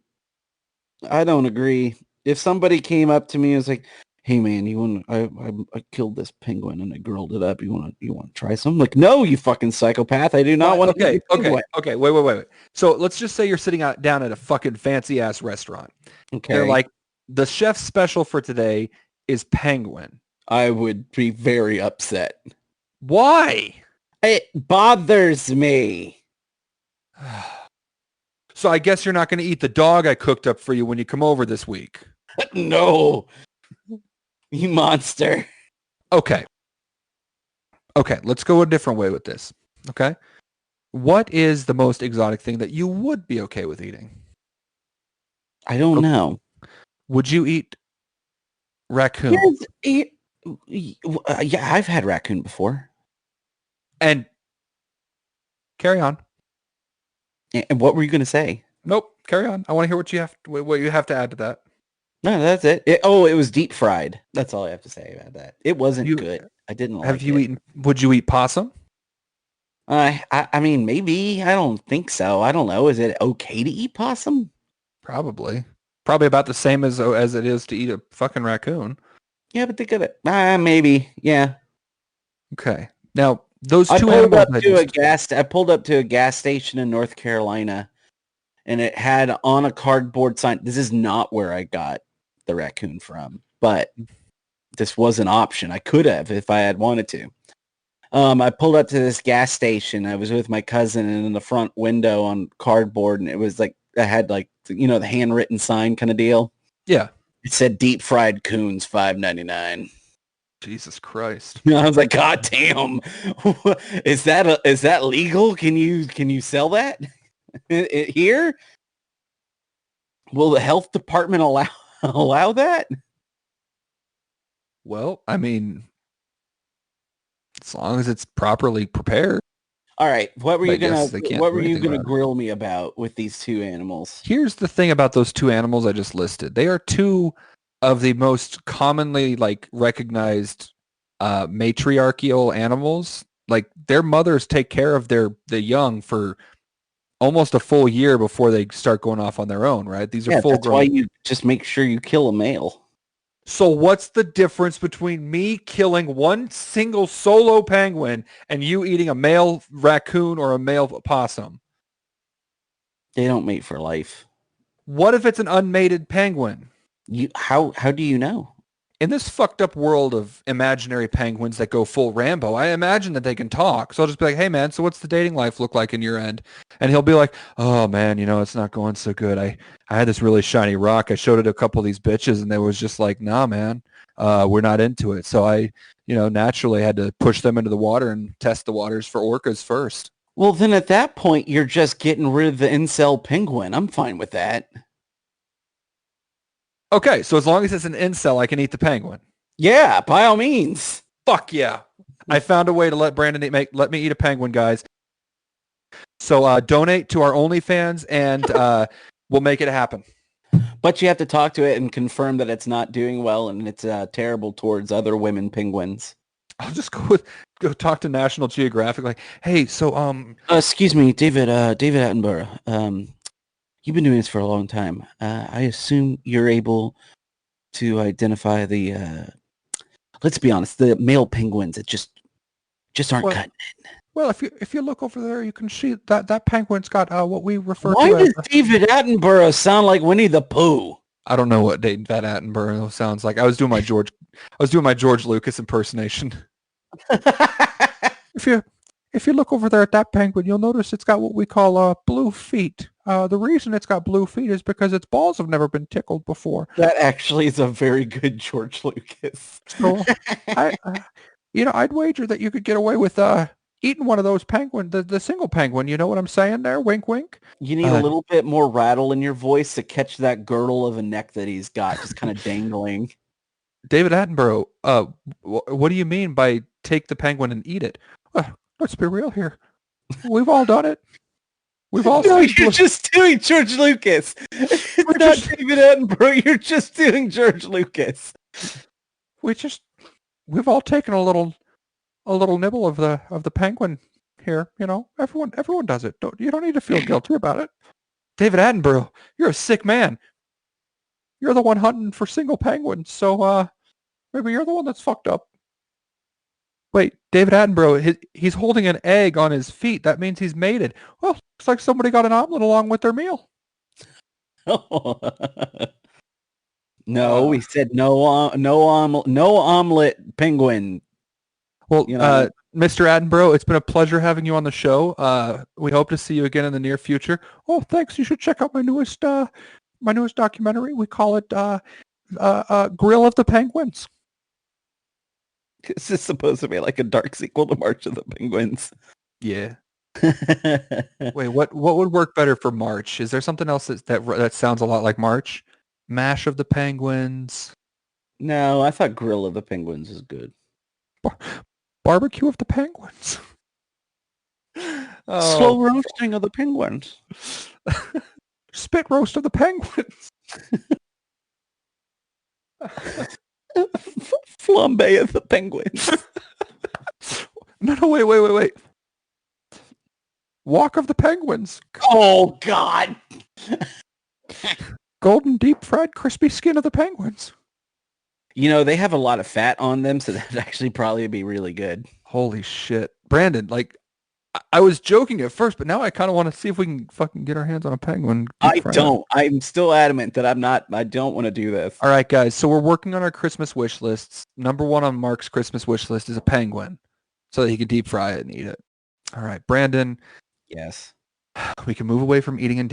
Speaker 2: I don't agree. If somebody came up to me and was like, "Hey, man, you want? I killed this penguin and I grilled it up. You want to try some?" I'm like, no, you fucking psychopath. I do not want to eat your penguin.
Speaker 1: Okay. Wait. So let's just say you're sitting down at a fucking fancy ass restaurant. They're
Speaker 2: Okay.
Speaker 1: like, the chef's special for today is penguin.
Speaker 2: I would be very upset.
Speaker 1: Why?
Speaker 2: It bothers me.
Speaker 1: So I guess you're not going to eat the dog I cooked up for you when you come over this week.
Speaker 2: No. You monster.
Speaker 1: Okay, let's go a different way with this. Okay? What is the most exotic thing that you would be okay with eating?
Speaker 2: I don't know.
Speaker 1: Would you eat raccoon?
Speaker 2: Yeah, I've had raccoon before.
Speaker 1: And carry on.
Speaker 2: And what were you going to say?
Speaker 1: Nope, carry on. I want to hear what you have to add to that.
Speaker 2: No, that's it. It was deep fried. That's all I have to say about that. It wasn't good. I didn't like it.
Speaker 1: Have you eaten? Would you eat possum?
Speaker 2: I mean, maybe. I don't think so. I don't know. Is it okay to eat possum?
Speaker 1: Probably about the same as it is to eat a fucking raccoon.
Speaker 2: Yeah, but think of it. Maybe. Yeah.
Speaker 1: Okay. Now those two
Speaker 2: I pulled
Speaker 1: animals.
Speaker 2: I pulled up to a gas station in North Carolina, and it had on a cardboard sign. This is not where I got the raccoon from, but this was an option. I could have if I had wanted to. I pulled up to this gas station. I was with my cousin, and in the front window on cardboard, and it was like I had like the handwritten sign kind of deal.
Speaker 1: Yeah.
Speaker 2: It said deep fried coons $5.99.
Speaker 1: Jesus Christ.
Speaker 2: I was like, God damn. Is that legal? Can you sell that here? Will the health department allow that?
Speaker 1: Well, I mean, as long as it's properly prepared.
Speaker 2: All right. What were you gonna
Speaker 1: it.
Speaker 2: grill me about with these two animals?
Speaker 1: Here's the thing about those two animals I just listed. They are two of the most commonly recognized matriarchal animals. Like their mothers take care of the young for almost a full year before they start going off on their own, right? These are full grown.
Speaker 2: That's why you just make sure you kill a male.
Speaker 1: So what's the difference between me killing one single solo penguin and you eating a male raccoon or a male possum?
Speaker 2: They don't mate for life.
Speaker 1: What if it's an unmated penguin?
Speaker 2: How do you know?
Speaker 1: In this fucked up world of imaginary penguins that go full Rambo, I imagine that they can talk. So I'll just be like, hey man, so what's the dating life look like in your end? And he'll be like, oh man, it's not going so good. I had this really shiny rock. I showed it to a couple of these bitches and they was just like, nah man, we're not into it. So I, naturally had to push them into the water and test the waters for orcas first.
Speaker 2: Well, then at that point, you're just getting rid of the incel penguin. I'm fine with that.
Speaker 1: Okay, so as long as it's an incel, I can eat the penguin.
Speaker 2: Yeah, by all means.
Speaker 1: Fuck yeah. I found a way to let Brandon let me eat a penguin, guys. So donate to our OnlyFans and we'll make it happen.
Speaker 2: But you have to talk to it and confirm that it's not doing well and it's terrible towards other women penguins.
Speaker 1: I'll just go talk to National Geographic like, hey, so
Speaker 2: excuse me, David Attenborough. You've been doing this for a long time. I assume you're able to identify the, let's be honest, the male penguins that just aren't cutting it.
Speaker 1: Well, if you look over there, you can see that penguin's got what we refer
Speaker 2: to as... Why does David Attenborough sound like Winnie the Pooh?
Speaker 1: I don't know what David Attenborough sounds like. I was doing my George Lucas impersonation. If you look over there at that penguin, you'll notice it's got what we call blue feet. The reason it's got blue feet is because its balls have never been tickled before.
Speaker 2: That actually is a very good George Lucas.
Speaker 1: So, I'd wager that you could get away with eating one of those penguin, the single penguin. You know what I'm saying there? Wink, wink.
Speaker 2: You need a little bit more rattle in your voice to catch that girdle of a neck that he's got, just kind of dangling.
Speaker 1: David Attenborough, what do you mean by take the penguin and eat it? Let's be real here. We've all done it. We've all
Speaker 2: No,
Speaker 1: seen
Speaker 2: you're just doing George Lucas. It's
Speaker 1: We're
Speaker 2: not
Speaker 1: just-
Speaker 2: David Attenborough. You're just doing George Lucas.
Speaker 1: we've all taken a little nibble of the penguin here. You know, everyone does it. You don't need to feel guilty about it. David Attenborough, you're a sick man. You're the one hunting for single penguins, so maybe you're the one that's fucked up. Wait, David Attenborough, he's holding an egg on his feet. That means he's mated. Well, looks like somebody got an omelet along with their meal.
Speaker 2: No, we said no omelet penguin.
Speaker 1: Well,
Speaker 2: You know,
Speaker 1: Mr. Attenborough, it's been a pleasure having you on the show. We hope to see you again in the near future. Oh, thanks. You should check out my newest documentary. We call it Grill of the Penguins.
Speaker 2: is this supposed to be like a dark sequel to March of the Penguins?
Speaker 1: Yeah. Wait, what would work better for March? Is there something else that sounds a lot like March? Mash of the Penguins.
Speaker 2: No, I thought Grill of the Penguins is good.
Speaker 1: Barbecue of the Penguins.
Speaker 2: Slow roasting of the penguins.
Speaker 1: Spit roast of the penguins.
Speaker 2: Flambe of the penguins.
Speaker 1: No, wait. Walk of the penguins.
Speaker 2: Oh, God.
Speaker 1: Golden deep fried crispy skin of the penguins.
Speaker 2: You know, they have a lot of fat on them, so that'd actually probably be really good.
Speaker 1: Holy shit. Brandon, like, I was joking at first, but now I kind of want to see if we can fucking get our hands on a penguin.
Speaker 2: I don't. I'm still adamant that I don't want to do this.
Speaker 1: All right, guys. So we're working on our Christmas wish lists. Number one on Mark's Christmas wish list is a penguin so that he can deep fry it and eat it. All right, Brandon.
Speaker 2: Yes.
Speaker 1: We can move away from eating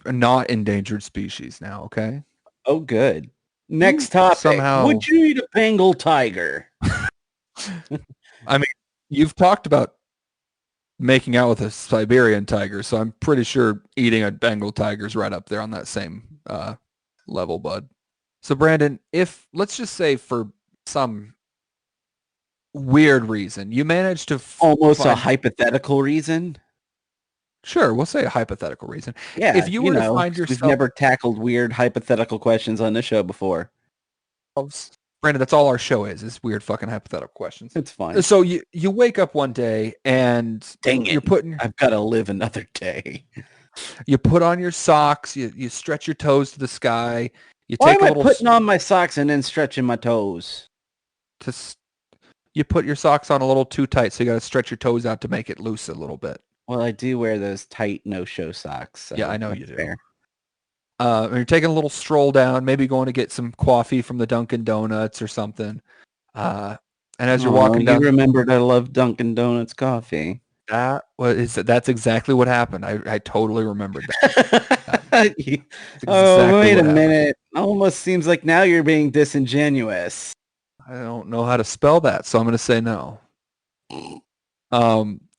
Speaker 1: not endangered species now, okay?
Speaker 2: Oh, good. Next topic.
Speaker 1: Somehow,
Speaker 2: would you eat a Bengal tiger?
Speaker 1: I mean, you've talked about making out with a Siberian tiger, so I'm pretty sure eating a Bengal tiger is right up there on that same level, bud. So, Brandon, if, let's just say for some weird reason, you managed to
Speaker 2: Almost a hypothetical reason?
Speaker 1: Sure, we'll say a hypothetical reason.
Speaker 2: Yeah,
Speaker 1: if you were to find yourself...
Speaker 2: We've never tackled weird hypothetical questions on this show before.
Speaker 1: Brandon, that's all our show is weird fucking hypothetical questions.
Speaker 2: It's fine.
Speaker 1: So you wake up one day and
Speaker 2: I've got to live another day.
Speaker 1: You put on your socks, you stretch your toes to the sky.
Speaker 2: Why am I putting on my socks and then stretching my toes?
Speaker 1: You put your socks on a little too tight, so you got to stretch your toes out to make it loose a little bit.
Speaker 2: Well, I do wear those tight no-show socks. So
Speaker 1: yeah, I know you do.
Speaker 2: Fair.
Speaker 1: You're taking a little stroll down, maybe going to get some coffee from the Dunkin' Donuts or something. And as you're walking down...
Speaker 2: You remembered I love Dunkin' Donuts coffee.
Speaker 1: That's exactly what happened. I totally remembered that.
Speaker 2: Wait a minute. Almost seems like now you're being disingenuous.
Speaker 1: I don't know how to spell that, so I'm going to say no.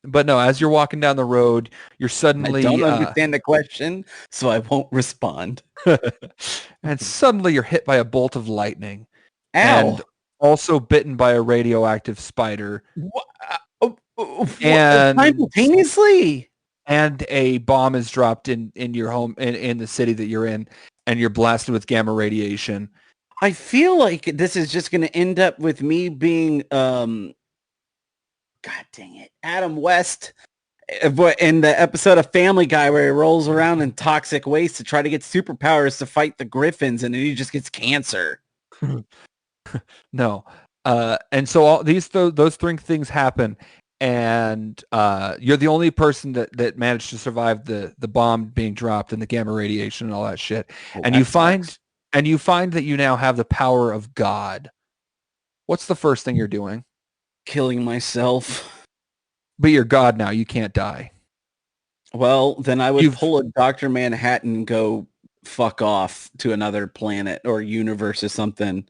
Speaker 1: But no, as you're walking down the road, you're suddenly...
Speaker 2: I don't understand the question, so I won't respond.
Speaker 1: And suddenly you're hit by a bolt of lightning.
Speaker 2: Ow.
Speaker 1: And also bitten by a radioactive spider.
Speaker 2: And simultaneously?
Speaker 1: And a bomb is dropped in your home, in the city that you're in, and you're blasted with gamma radiation.
Speaker 2: I feel like this is just going to end up with me being... God dang it. Adam West in the episode of Family Guy where he rolls around in toxic waste to try to get superpowers to fight the Griffins and then he just gets cancer.
Speaker 1: No. And so all those three things happen and you're the only person that managed to survive the bomb being dropped and the gamma radiation and all that shit. And you find that you now have the power of God. What's the first thing you're doing?
Speaker 2: Killing myself.
Speaker 1: But you're God now. You can't die.
Speaker 2: Well, then I would pull a Dr. Manhattan and go fuck off to another planet or universe or something.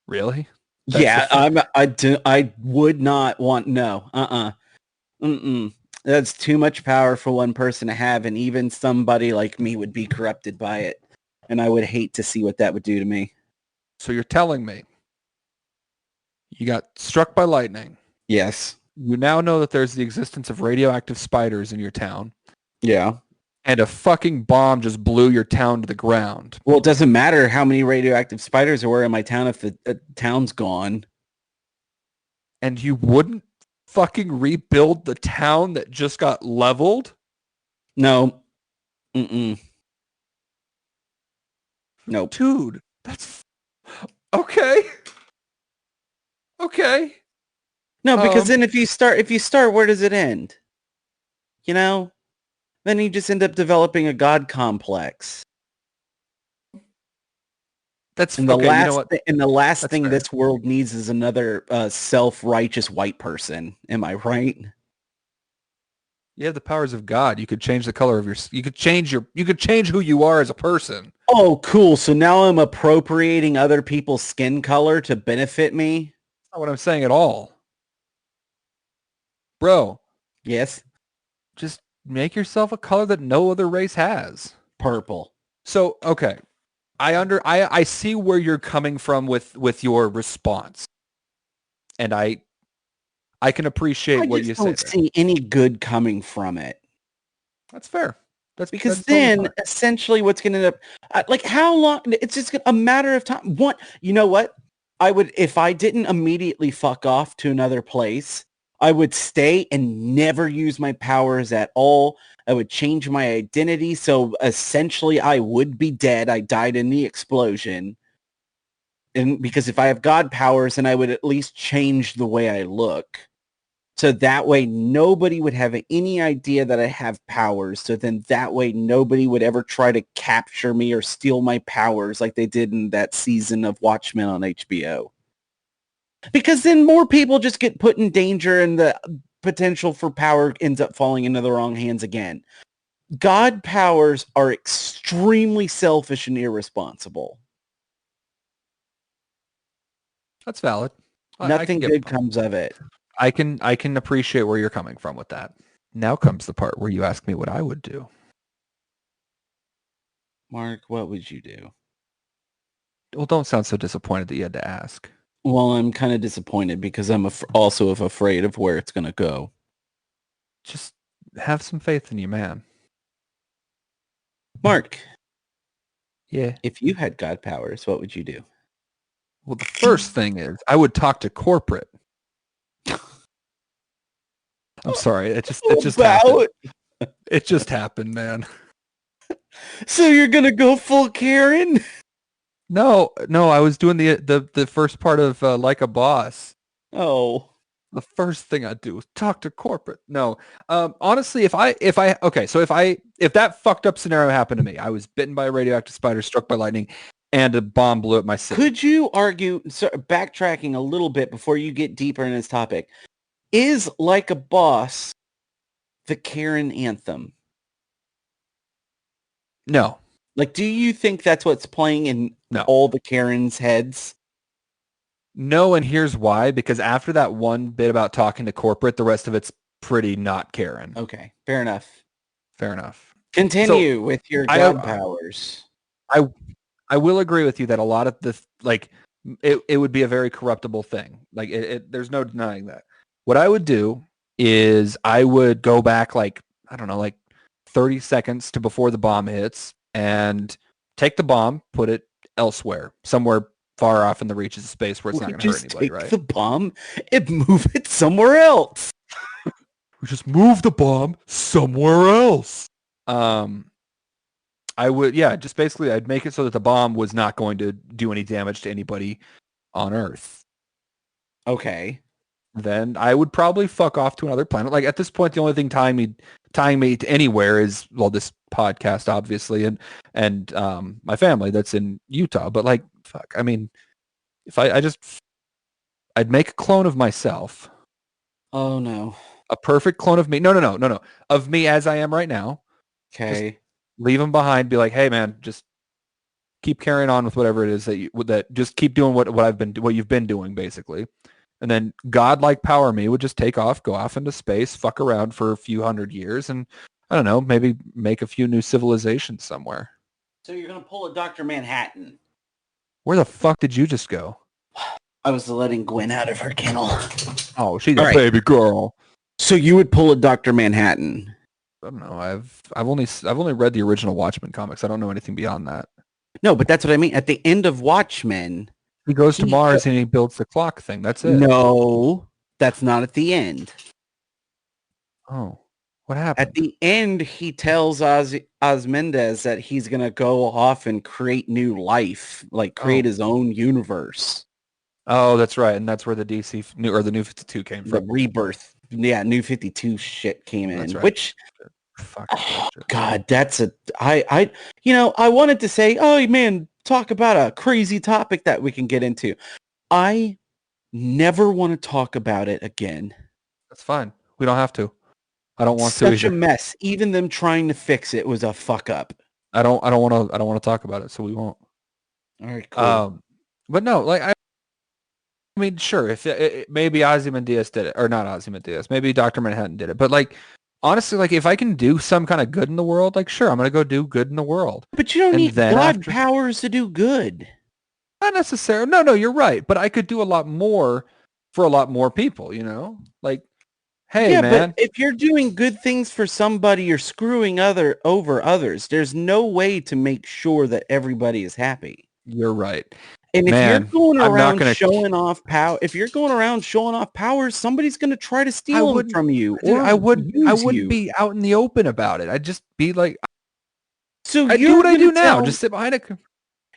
Speaker 1: Really?
Speaker 2: I would not want... No. That's too much power for one person to have, and even somebody like me would be corrupted by it. And I would hate to see what that would do to me.
Speaker 1: So you're telling me you got struck by lightning.
Speaker 2: Yes.
Speaker 1: You now know that there's the existence of radioactive spiders in your town,
Speaker 2: Yeah.
Speaker 1: and a fucking bomb just blew your town to the ground.
Speaker 2: Well, it doesn't matter how many radioactive spiders there were in my town if the town's gone.
Speaker 1: And you wouldn't fucking rebuild the town that just got leveled?
Speaker 2: No. Mm-mm. Nope.
Speaker 1: Dude, that's okay. Okay.
Speaker 2: No, because then if you start, where does it end? You know? Then you just end up developing a god complex.
Speaker 1: That's
Speaker 2: And the
Speaker 1: okay. You know
Speaker 2: last
Speaker 1: what?
Speaker 2: and the last
Speaker 1: That's
Speaker 2: thing
Speaker 1: fair.
Speaker 2: this world needs is another self-righteous white person. Am I right?
Speaker 1: You have the powers of God. You could change the color of your. You could change who you are as a person.
Speaker 2: Oh, cool. So now I'm appropriating other people's skin color to benefit me?
Speaker 1: That's not what I'm saying at all, bro.
Speaker 2: Yes.
Speaker 1: Just make yourself a color that no other race has.
Speaker 2: Purple.
Speaker 1: So okay, I see where you're coming from with your response, and I can appreciate
Speaker 2: I
Speaker 1: what you
Speaker 2: just
Speaker 1: say
Speaker 2: don't
Speaker 1: there.
Speaker 2: see any good coming from it.
Speaker 1: That's fair.
Speaker 2: Because
Speaker 1: that's totally
Speaker 2: then
Speaker 1: fine.
Speaker 2: essentially what's going to end up, like how long, it's just a matter of time. You know what? I would, if I didn't immediately fuck off to another place, I would stay and never use my powers at all. I would change my identity. So essentially I would be dead. I died in the explosion. And because if I have God powers, then I would at least change the way I look. So that way nobody would have any idea that I have powers. So then that way nobody would ever try to capture me or steal my powers like they did in that season of Watchmen on HBO. Because then more people just get put in danger and the potential for power ends up falling into the wrong hands again. God powers are extremely selfish and irresponsible.
Speaker 1: That's valid. I can
Speaker 2: Nothing
Speaker 1: get
Speaker 2: good comes of it.
Speaker 1: I can appreciate where you're coming from with that. Now comes the part where you ask me what I would do.
Speaker 2: Mark, what would you do?
Speaker 1: Well, don't sound so disappointed that you had to ask.
Speaker 2: Well, I'm kind of disappointed because I'm also afraid of where it's going to go.
Speaker 1: Just have some faith in you, man.
Speaker 2: Mark,
Speaker 1: Yeah.
Speaker 2: if you had God powers, what would you do?
Speaker 1: Well, the first thing is I would talk to corporate. I'm sorry. It just happened. It just happened, man.
Speaker 2: So you're going to go full Karen?
Speaker 1: No, I was doing the first part of Like a Boss.
Speaker 2: Oh.
Speaker 1: The first thing I'd do is talk to corporate. No, honestly, if that fucked up scenario happened to me, I was bitten by a radioactive spider, struck by lightning, and a bomb blew up my city.
Speaker 2: Could you argue, backtracking a little bit before you get deeper in this topic, is Like a Boss the Karen anthem?
Speaker 1: No.
Speaker 2: Like, do you think that's what's playing in all the Karens' heads?
Speaker 1: No, and here's why. Because after that one bit about talking to corporate, the rest of it's pretty not Karen.
Speaker 2: Okay, fair enough.
Speaker 1: Fair enough.
Speaker 2: Continue with your God powers.
Speaker 1: I will agree with you that a lot of the it would be a very corruptible thing. Like there's no denying that. What I would do is I would go back like 30 seconds to before the bomb hits and take the bomb, put it elsewhere, somewhere far off in the reaches of space where it's not going to hurt anybody, right?
Speaker 2: Take the bomb and move it somewhere else.
Speaker 1: We just move the bomb somewhere else. I would, just basically I'd make it so that the bomb was not going to do any damage to anybody on Earth.
Speaker 2: Okay. Then
Speaker 1: I would probably fuck off to another planet. Like at this point, the only thing tying me to anywhere is, well, this podcast, obviously, and my family that's in Utah. But like, fuck, I mean, if I'd make a clone of myself.
Speaker 2: Oh no.
Speaker 1: A perfect clone of me. No. Of me as I am right now.
Speaker 2: Okay.
Speaker 1: Just leave them behind. Be like, hey man, just keep carrying on with whatever it is that just keep doing what you've been doing, basically. And then godlike power me would just take off, go off into space, fuck around for a few hundred years, and I don't know, maybe make a few new civilizations somewhere.
Speaker 2: So you're gonna pull a Dr. Manhattan.
Speaker 1: Where the fuck did you just go?
Speaker 2: I was letting Gwen out of her kennel.
Speaker 1: Oh, she's
Speaker 2: All
Speaker 1: a
Speaker 2: right.
Speaker 1: baby girl.
Speaker 2: So you would pull a Dr. Manhattan.
Speaker 1: I don't know. I've only read the original Watchmen comics. I don't know anything beyond that.
Speaker 2: No, but that's what I mean. At the end of Watchmen,
Speaker 1: He goes to
Speaker 2: he
Speaker 1: Mars and he builds the clock thing. That's it.
Speaker 2: no, that's not at the end.
Speaker 1: Oh, what
Speaker 2: At
Speaker 1: happened?
Speaker 2: the end, he tells Osmendez that he's going to go off and create new life, like create his own universe.
Speaker 1: Oh, that's right. And that's where the the New 52 came
Speaker 2: The
Speaker 1: from.
Speaker 2: rebirth. Yeah, New 52 shit came in.
Speaker 1: That's right.
Speaker 2: Which,
Speaker 1: Fucking bullshit.
Speaker 2: God, that's I wanted to say, oh man, talk about a crazy topic that we can get into. I never want to talk about it again.
Speaker 1: That's fine. We don't have to. I don't want to
Speaker 2: Such a
Speaker 1: either.
Speaker 2: mess. Even them trying to fix it was a fuck up.
Speaker 1: I don't want to talk about it, so we won't.
Speaker 2: All right, cool.
Speaker 1: But no, like I mean, sure, if maybe Ozymandias did it, or not Ozymandias, maybe Dr. Manhattan did it, but like honestly, like if I can do some kind of good in the world, like sure, I'm gonna go do good in the world.
Speaker 2: But you don't
Speaker 1: And
Speaker 2: need
Speaker 1: then
Speaker 2: God powers to do good.
Speaker 1: Not necessarily. No, you're right. But I could do a lot more for a lot more people, you know? Like, hey,
Speaker 2: Yeah,
Speaker 1: man.
Speaker 2: but if you're doing good things for somebody, you're screwing over others. There's no way to make sure that everybody is happy.
Speaker 1: You're right.
Speaker 2: And if
Speaker 1: Man,
Speaker 2: you're going
Speaker 1: I'm not
Speaker 2: around
Speaker 1: gonna.
Speaker 2: showing off power, if you're going around showing off powers, somebody's going to try to steal them from you
Speaker 1: Dude,
Speaker 2: or
Speaker 1: I
Speaker 2: use
Speaker 1: wouldn't
Speaker 2: you.
Speaker 1: be out in the open about it. I'd just be like,
Speaker 2: So
Speaker 1: I do
Speaker 2: you're
Speaker 1: what I
Speaker 2: going
Speaker 1: do
Speaker 2: to
Speaker 1: now.
Speaker 2: tell
Speaker 1: Just sit behind a.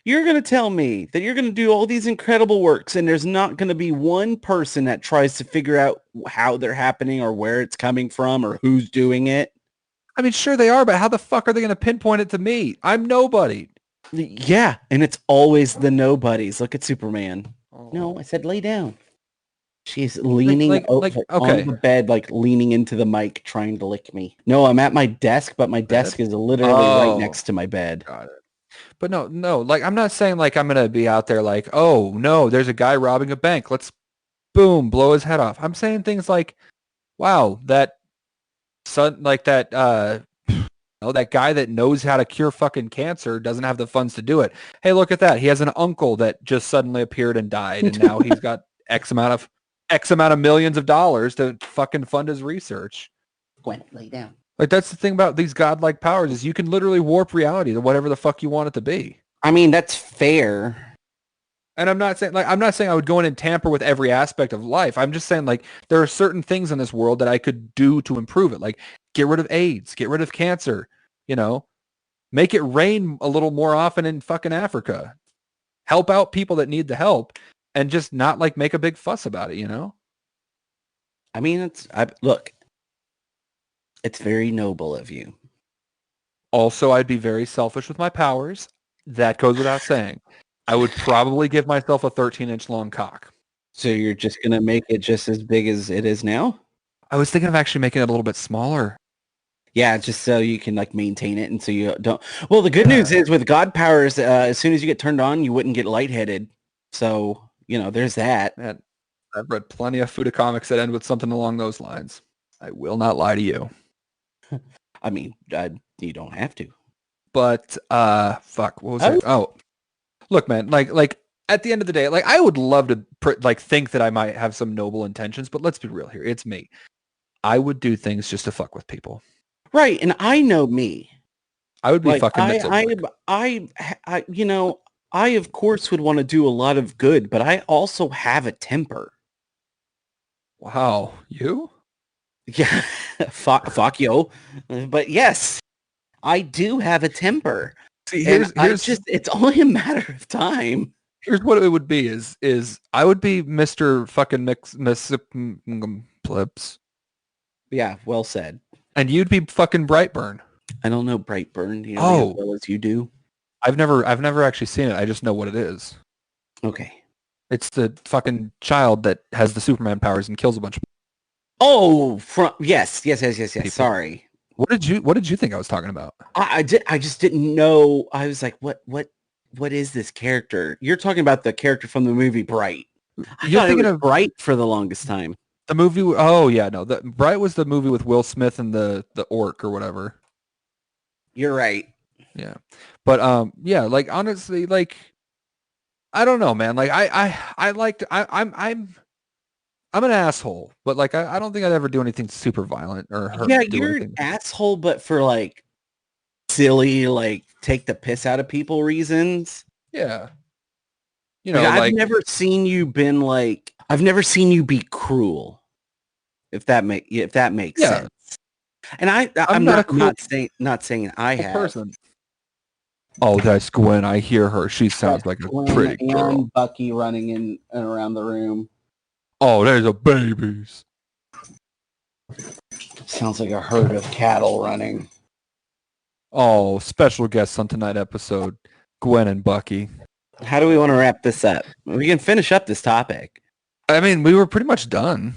Speaker 2: you're going to tell me that you're going to do all these incredible works and there's not going to be one person that tries to figure out how they're happening or where it's coming from or who's doing it.
Speaker 1: I mean, sure they are, but how the fuck are they gonna pinpoint it to me? I'm nobody.
Speaker 2: Yeah, and it's always the nobodies. Look at Superman.
Speaker 1: Oh.
Speaker 2: No, I said lay down. She's leaning over
Speaker 1: okay.
Speaker 2: on the bed, like leaning into the mic, trying to lick me. No, I'm at my desk, but my desk is literally right next to my bed.
Speaker 1: Got it. But no, like I'm not saying like I'm gonna be out there like, oh no, there's a guy robbing a bank. Let's boom, blow his head off. I'm saying things like, wow, that son like that that guy that knows how to cure fucking cancer doesn't have the funds to do it. Hey, look at that. He has an uncle that just suddenly appeared and died, and now he's got X amount of millions of dollars to fucking fund his research.
Speaker 2: Gwen, lay down.
Speaker 1: Like that's the thing about these godlike powers is you can literally warp reality to whatever the fuck you want it to be.
Speaker 2: I mean, that's fair.
Speaker 1: And I'm not saying I would go in and tamper with every aspect of life. I'm just saying like there are certain things in this world that I could do to improve it. Like get rid of AIDS, get rid of cancer, you know, make it rain a little more often in fucking Africa. Help out people that need the help and just not like make a big fuss about it, you know?
Speaker 2: I mean, look, it's very noble of you.
Speaker 1: Also, I'd be very selfish with my powers. That goes without saying. I would probably give myself a 13-inch long cock.
Speaker 2: So you're just going to make it just as big as it is now?
Speaker 1: I was thinking of actually making it a little bit smaller.
Speaker 2: Yeah, just so you can like maintain it and so you don't. Well, the good news is with God powers, as soon as you get turned on, you wouldn't get lightheaded. So, you know, there's that.
Speaker 1: Man, I've read plenty of Fuda comics that end with something along those lines. I will not lie to you.
Speaker 2: I mean, you don't have to.
Speaker 1: But, fuck, what was it? Oh, look, man, like at the end of the day, like I would love to think that I might have some noble intentions, but let's be real here. It's me. I would do things just to fuck with people.
Speaker 2: Right, and I know me.
Speaker 1: I would be fucking
Speaker 2: you know, I of course would want to do a lot of good, but I also have a temper.
Speaker 1: Wow, you?
Speaker 2: Yeah, fuck yo. But yes, I do have a temper.
Speaker 1: See,
Speaker 2: it's only a matter of time.
Speaker 1: Here's what it would be is I would be Mr. fucking Miss Plips.
Speaker 2: Yeah, well said.
Speaker 1: And you'd be fucking Brightburn.
Speaker 2: I don't know Brightburn, you know, as well as you do.
Speaker 1: I've never actually seen it. I just know what it is.
Speaker 2: Okay.
Speaker 1: It's the fucking child that has the Superman powers and kills a bunch of
Speaker 2: Oh, yes.
Speaker 1: people.
Speaker 2: Sorry.
Speaker 1: What did you think I was talking about?
Speaker 2: I just didn't know. I was like, what is this character? You're talking about the character from the movie Bright. You're thinking of Bright for the longest time.
Speaker 1: The movie? Oh yeah, no. The Bright was the movie with Will Smith and the orc or whatever.
Speaker 2: You're right.
Speaker 1: Yeah, but yeah, like honestly, like I don't know, man. Like I'm an asshole, but like I don't think I'd ever do anything super violent or
Speaker 2: Yeah,
Speaker 1: do
Speaker 2: you're an
Speaker 1: anything.
Speaker 2: asshole, but for like silly, like take the piss out of people reasons.
Speaker 1: Yeah. You
Speaker 2: Like
Speaker 1: know,
Speaker 2: I've
Speaker 1: like
Speaker 2: never seen you been like I've never seen you be cruel. If that makes
Speaker 1: yeah,
Speaker 2: sense. And
Speaker 1: I'm
Speaker 2: I'm
Speaker 1: not a
Speaker 2: not saying I
Speaker 1: cruel
Speaker 2: have.
Speaker 1: person. Oh, that's Gwen. I hear her. She sounds
Speaker 2: That's
Speaker 1: like a
Speaker 2: Gwen
Speaker 1: pretty girl.
Speaker 2: and Bucky running in and around the room.
Speaker 1: Oh, there's a babies.
Speaker 2: Sounds like a herd of cattle running.
Speaker 1: Oh, special guests on tonight's episode, Gwen and Bucky.
Speaker 2: How do we want to wrap this up? We can finish up this topic.
Speaker 1: I mean, we were pretty much done.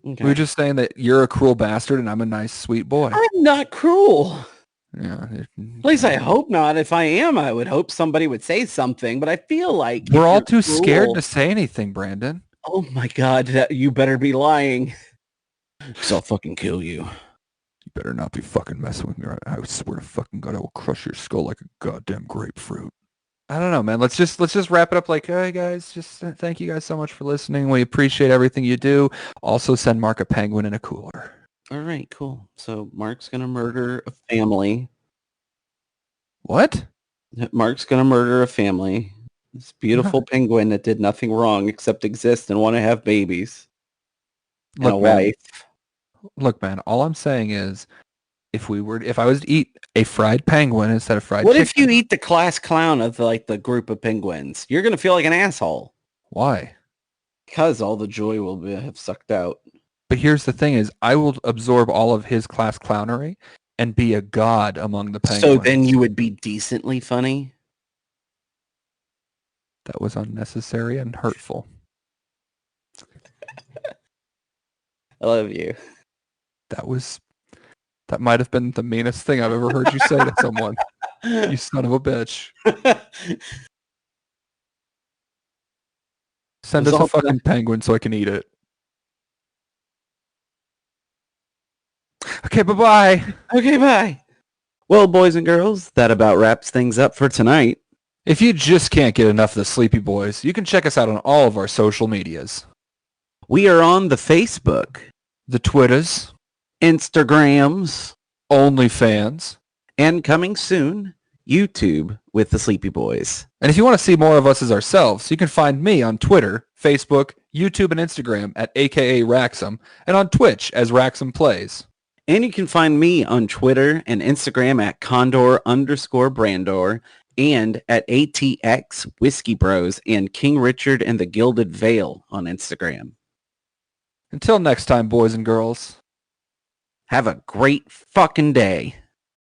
Speaker 2: Okay.
Speaker 1: We were just saying that you're a cruel bastard and I'm a nice, sweet boy.
Speaker 2: I'm not cruel.
Speaker 1: Yeah.
Speaker 2: At least I hope not. If I am, I would hope somebody would say something. But I feel like
Speaker 1: We're
Speaker 2: if
Speaker 1: all
Speaker 2: you're
Speaker 1: too scared
Speaker 2: cruel,
Speaker 1: to say anything, Brandon.
Speaker 2: oh my God, you better be lying. Because I'll fucking kill you.
Speaker 1: You better not be fucking messing with me. I swear to fucking God, I will crush your skull like a goddamn grapefruit. I don't know, man. Let's just wrap it up like, hey guys, just thank you guys so much for listening. We appreciate everything you do. Also send Mark a penguin in a cooler.
Speaker 2: All right, cool. So Mark's going to murder a family.
Speaker 1: What?
Speaker 2: Mark's going to murder a family. This beautiful penguin that did nothing wrong except exist and want to have babies. And a wife.
Speaker 1: Look, man, all I'm saying is if I was to eat a fried penguin instead of fried
Speaker 2: What
Speaker 1: chicken.
Speaker 2: if you eat the class clown of the group of penguins? You're going to feel like an asshole.
Speaker 1: Why?
Speaker 2: Because all the joy will have sucked out.
Speaker 1: But here's the thing is I will absorb all of his class clownery and be a god among the penguins.
Speaker 2: So then you would be decently funny?
Speaker 1: That was unnecessary and hurtful.
Speaker 2: I love you.
Speaker 1: That might have been the meanest thing I've ever heard you say to someone. You son of a bitch. Send us a fucking penguin so I can eat it. Okay, bye-bye.
Speaker 2: Okay, bye. Well, boys and girls, that about wraps things up for tonight.
Speaker 1: If you just can't get enough of the Sleepy Boys, you can check us out on all of our social medias.
Speaker 2: We are on the Facebook,
Speaker 1: the Twitters,
Speaker 2: Instagrams,
Speaker 1: OnlyFans,
Speaker 2: and coming soon, YouTube with the Sleepy Boys.
Speaker 1: And if you want to see more of us as ourselves, you can find me on Twitter, Facebook, YouTube, and Instagram at AKA Raxum, and on Twitch as Raxum Plays.
Speaker 2: And you can find me on Twitter and Instagram at Condor_Brandor and at ATX Whiskey Bros and King Richard and the Gilded Veil on Instagram.
Speaker 1: Until next time, boys and girls.
Speaker 2: Have a great fucking day.